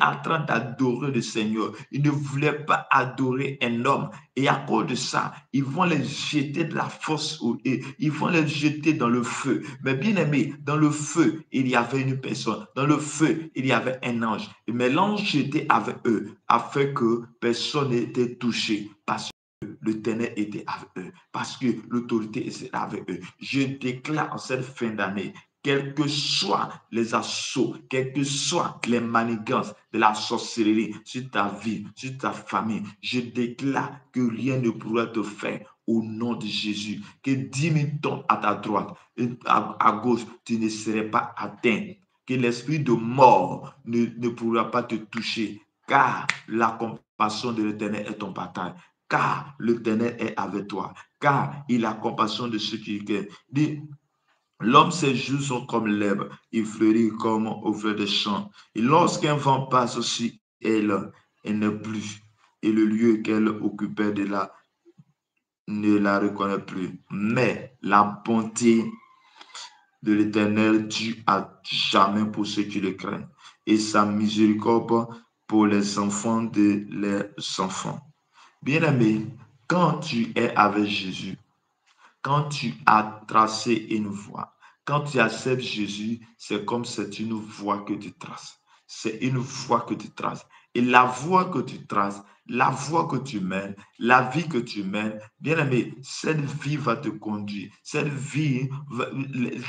en train d'adorer le Seigneur. Ils ne voulaient pas adorer un homme. Et à cause de ça, ils vont les jeter de la fosse, ils vont les jeter dans le feu. Mais bien aimé, dans le feu, il y avait une personne. Dans le feu, il y avait un ange. Mais l'ange était avec eux, afin que personne n'était touché. Parce que l'Éternel était avec eux, parce que l'autorité était avec eux. Je déclare en cette fin d'année, quels que soient les assauts, quelles que soient les manigances de la sorcellerie sur ta vie, sur ta famille, je déclare que rien ne pourra te faire au nom de Jésus. Que 10 000 tombent à ta droite, et à gauche, tu ne serais pas atteint. Que l'esprit de mort ne pourra pas te toucher, car la compassion de l'Éternel est ton partage. Car l'Éternel est avec toi, car il a compassion de ceux qui dit. L'homme, ses jours sont comme l'herbe, il fleurit comme au feu des champs. Et lorsqu'un vent passe sur elle, elle n'est plus. Et le lieu qu'elle occupait de là ne la reconnaît plus. Mais la bonté de l'Éternel dure à jamais pour ceux qui le craignent. Et sa miséricorde pour les enfants de leurs enfants. Bien-aimé, quand tu es avec Jésus, quand tu as tracé une voie, quand tu acceptes Jésus, c'est comme c'est une voie que tu traces. C'est une voie que tu traces. Et la voie que tu traces, la voie que tu mènes, la vie que tu mènes, bien aimé, cette vie va te conduire. Cette vie,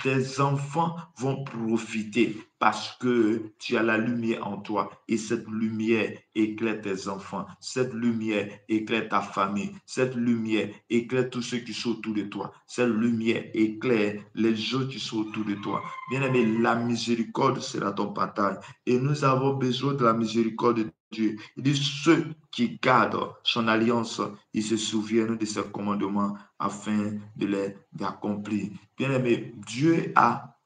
tes enfants vont profiter parce que tu as la lumière en toi. Et cette lumière éclaire tes enfants. Cette lumière éclaire ta famille. Cette lumière éclaire tous ceux qui sont autour de toi. Cette lumière éclaire les autres qui sont autour de toi. Bien aimé, la miséricorde sera ton partage. Et nous avons besoin de la miséricorde de Dieu. Il dit ceux qui gardent son alliance, ils se souviennent de ses commandements afin de les accomplir. Bien aimé, Dieu a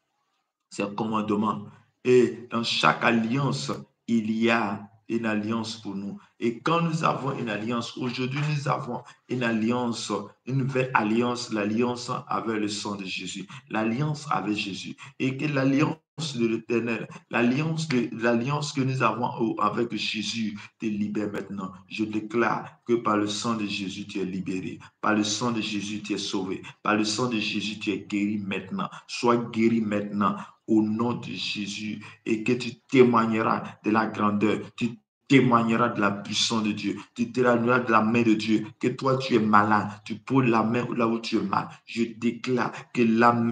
ses commandements et dans chaque alliance, il y a une alliance pour nous. Et quand nous avons une alliance, aujourd'hui nous avons une alliance, une nouvelle alliance, l'alliance avec le sang de Jésus, l'alliance avec Jésus. Et que l'alliance de l'Éternel, l'alliance que nous avons avec Jésus te libère maintenant. Je déclare que par le sang de Jésus, tu es libéré. Par le sang de Jésus, tu es sauvé. Par le sang de Jésus, tu es guéri maintenant. Sois guéri maintenant au nom de Jésus et que tu témoigneras de la grandeur, tu témoigneras de la puissance de Dieu, tu témoigneras de la main de Dieu, que toi tu es malade, tu poses la main là où tu es mal. Je déclare que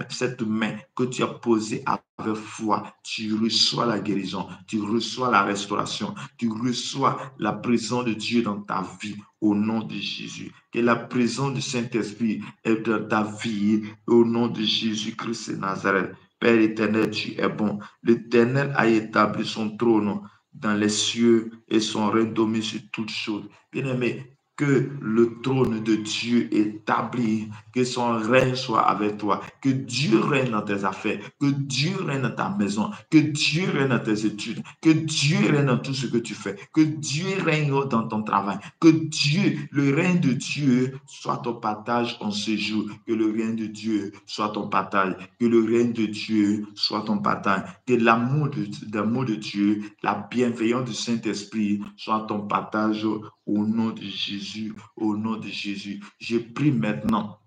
cette main que tu as posée avec foi, tu reçois la guérison, tu reçois la restauration, tu reçois la présence de Dieu dans ta vie au nom de Jésus. Que la présence du Saint-Esprit est dans ta vie au nom de Jésus-Christ de Nazareth. Père éternel, tu es bon. L'Éternel a établi son trône dans les cieux et son règne domine sur toutes choses. Bien-aimé, que le trône de Dieu établi, que son règne soit avec toi, que Dieu règne dans tes affaires, que Dieu règne dans ta maison, que Dieu règne dans tes études, que Dieu règne dans tout ce que tu fais, que Dieu règne dans ton travail, que Dieu, le règne de Dieu soit ton partage en ce jour, que le règne de Dieu soit ton partage, que le règne de Dieu soit ton partage, que l'amour de Dieu, la bienveillance du Saint-Esprit soit ton partage au nom de Jésus, au nom de Jésus. Je prie maintenant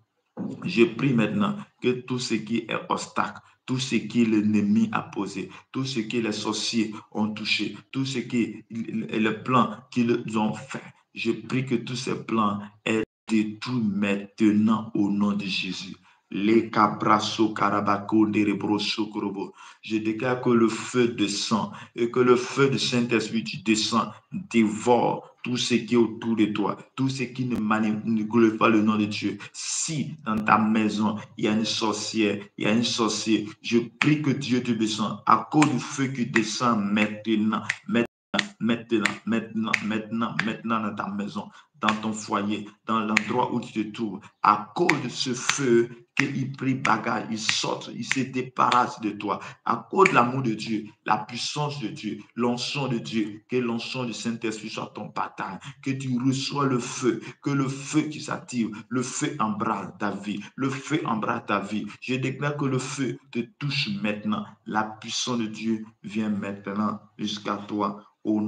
que tout ce qui est obstacle, tout ce que l'ennemi a posé, tout ce que les sorciers ont touché, tout ce que les plans qu'ils ont fait, je prie que tous ces plans aient détruits maintenant au nom de Jésus. Les cabrasso carabako derebroso korobo. Je déclare que le feu descend et que le feu du Saint-Esprit descend, dévore tout ce qui est autour de toi, tout ce qui ne glorifie pas le nom de Dieu. Si dans ta maison, il y a une sorcière, il y a un sorcier, je prie que Dieu te descende à cause du feu qui descend maintenant, maintenant dans ta maison, dans ton foyer, dans l'endroit où tu te trouves, à cause de ce feu qu'il prie bagarre, il sort, il se débarrasse de toi, à cause de l'amour de Dieu, la puissance de Dieu, l'onction de Dieu, que l'onction du Saint-Esprit soit ton partage, que tu reçois le feu, que le feu qui s'active, le feu embrase ta vie, le feu embrase ta vie. Je déclare que le feu te touche maintenant, la puissance de Dieu vient maintenant jusqu'à toi au